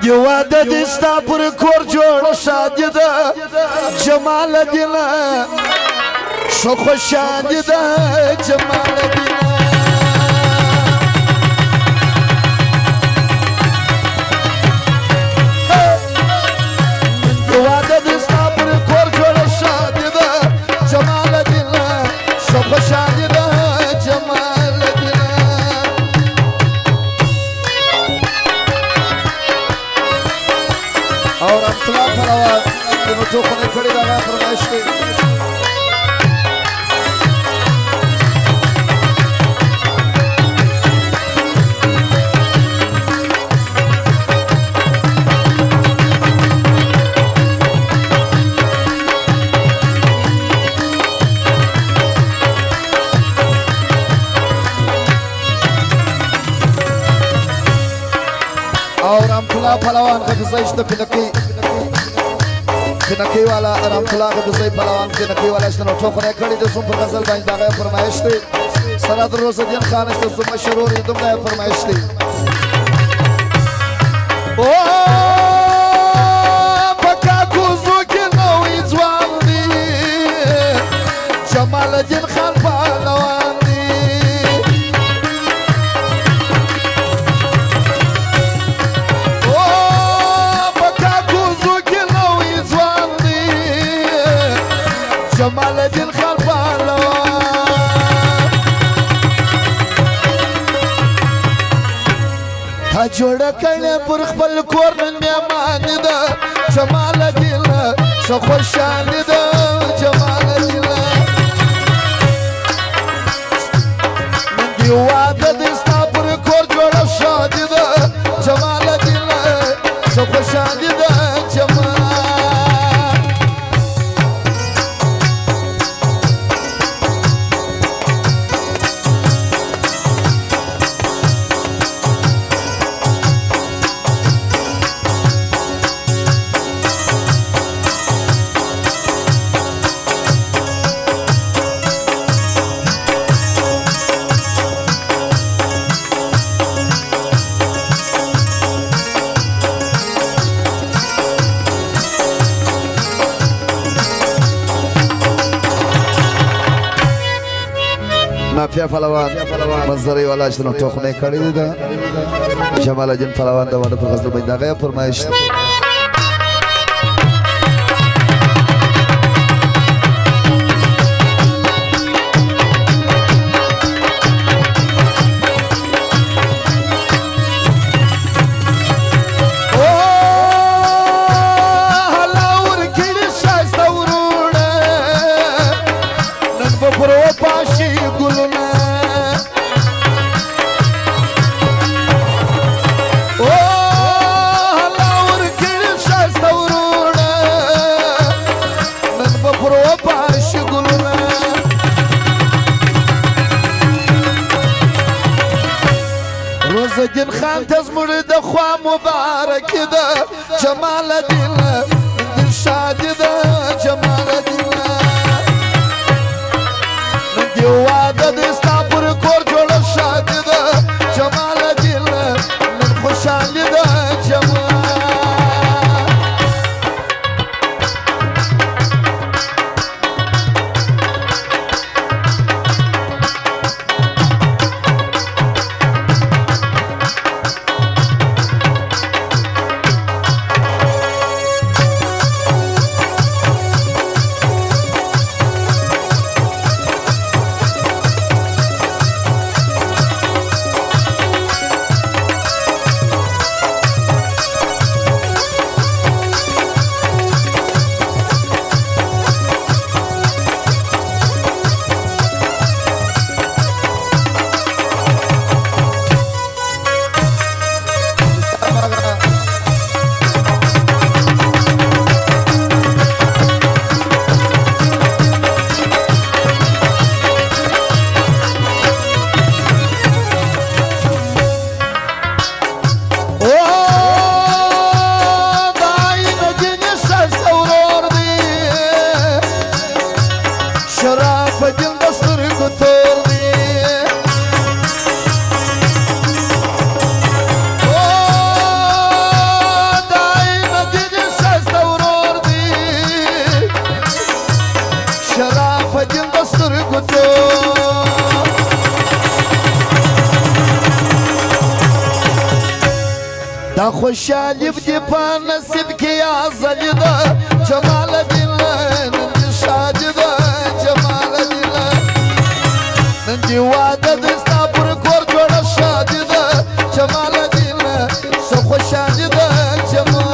دیوا د دستا پر کور جوړ شادي ده جمال دینه شو خوشادي ده جمال دینه دیوا د دستا پر کور جوړ شادي ده جمال دینه شو خوشادي ده جمال دینه اور اطلاع فلوات دنو توخونه کړي دا فرمایش دی और अमथुल्ला पहलवान का गुजारिश तो फिनकी वाला अमथुल्ला का गुजारिश पहलवान फिनकी वाला इसने ठोकने खड़ी तो सुन पर गजल बांध दागा फरमाइश थी सराद रोज़दीन खान इसने सुन मशहूर ये तुम दागा फरमाइश थी ओ पक्का कुज़ू के नौई ज़वानी जमालुद्दीन खान पहलवान जमालुद्दीन खान पहलवान था जोड़ कने पर खपल कोर मेहमान दा जमालुद्दीन सो खुशाल दा जमालुद्दीन दिवा दस्ता पर कोर जोड़ शादी दा जमालुद्दीन सो खुशाल दा जमाल माफिया पहलवान मंजरी वाला इसने ठोकने खड़ी था जमालुद्दीन पहलवान दा वाला फजल भाई दा गया फरमाइश ओ हलाउर खिड़ शास्ता उरुड़ नन बपरो पाशी गुलना ओ हलाउर खिड़ शास्ता उरुड़ नन बपरो पाशी गुलना रोज़दीन खान तज़मुर दख्वा मुबारक दा जमालुद्दीन दिल शादी दा जमालुद्दीन दिवा दस्ता पर कोर जोड़ शादी दा जमालुद्दीन खुशाल दा जमाल دا خوشحالی بدی په نصیب کې ازلی ده جمال الدین نن دې شادي ده جمال الدین نن دې واده د ستا پر کور جوړه شادي ده جمال الدین څه خوشحالي ده جمال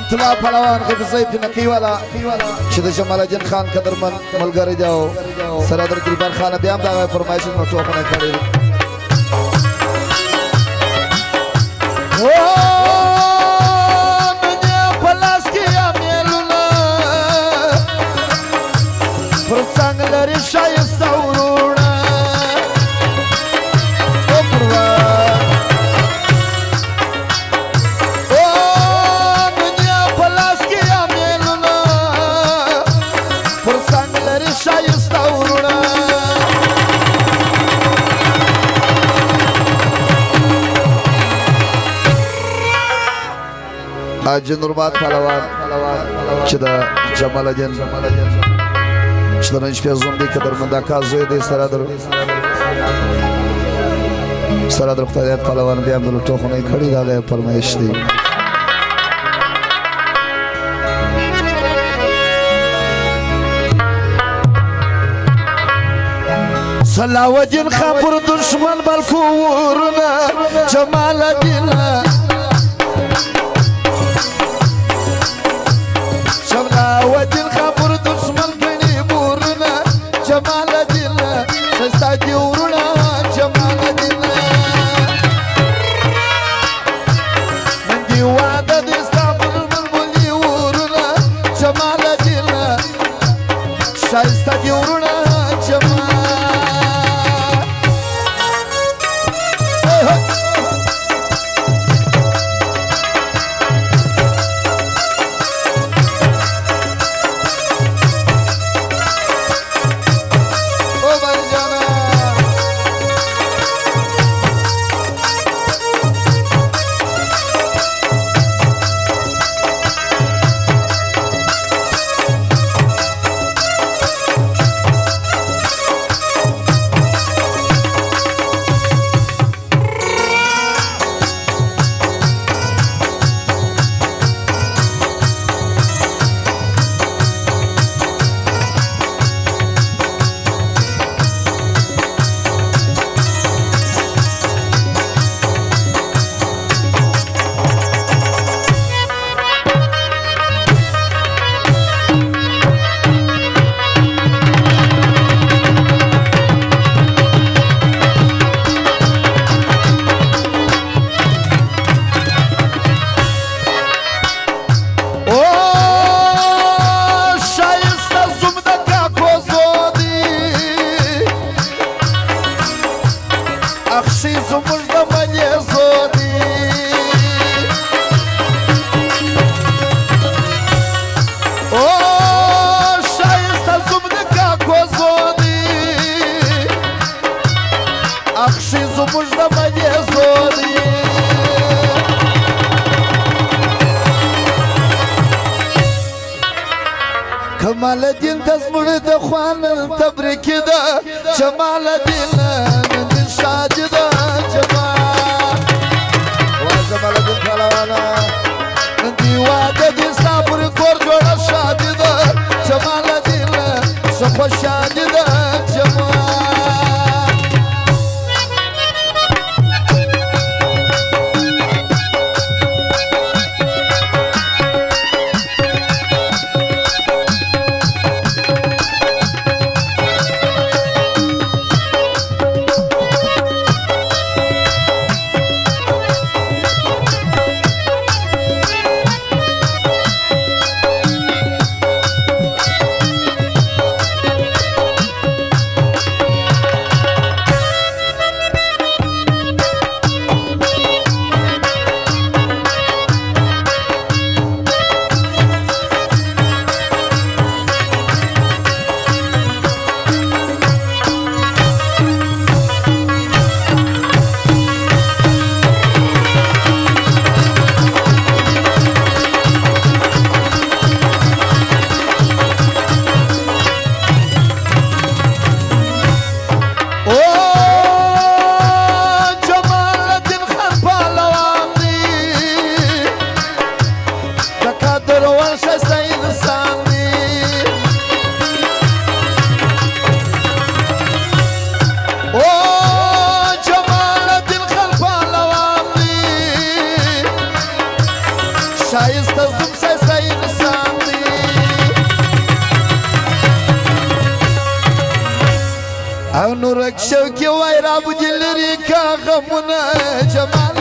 طلا پهلوان حفظی پینکی والا چې د جمال الدین خان قدرمن ملګری دی او سره در دلبر خان بیا هم دا فرمایش نو ټوپونه کړی منې په لاس کې امیلونه پر څنګ لري ښایسته وروڼه جنورباد پهلوان چې د جمال الدین چې د نن شپې زوم دی قدرمند اکا زوی دی سره در خدایت پهلوان بیا هم د ټوخونه یې کړي د هغه فرمایش دی صلاح الدین خان پر دشمن بلکو ورونه جمال الدین ودین خبر دشمن کنی بورنا جمال الدین سستا دی ورنا جمال الدین من دی واده د استابل بلبلی ورنا جمال الدین سستا دی ورنا جمال کمال الدین تزمر د خوان تبریک ده جمال الدین نن شادي ده جمال جمال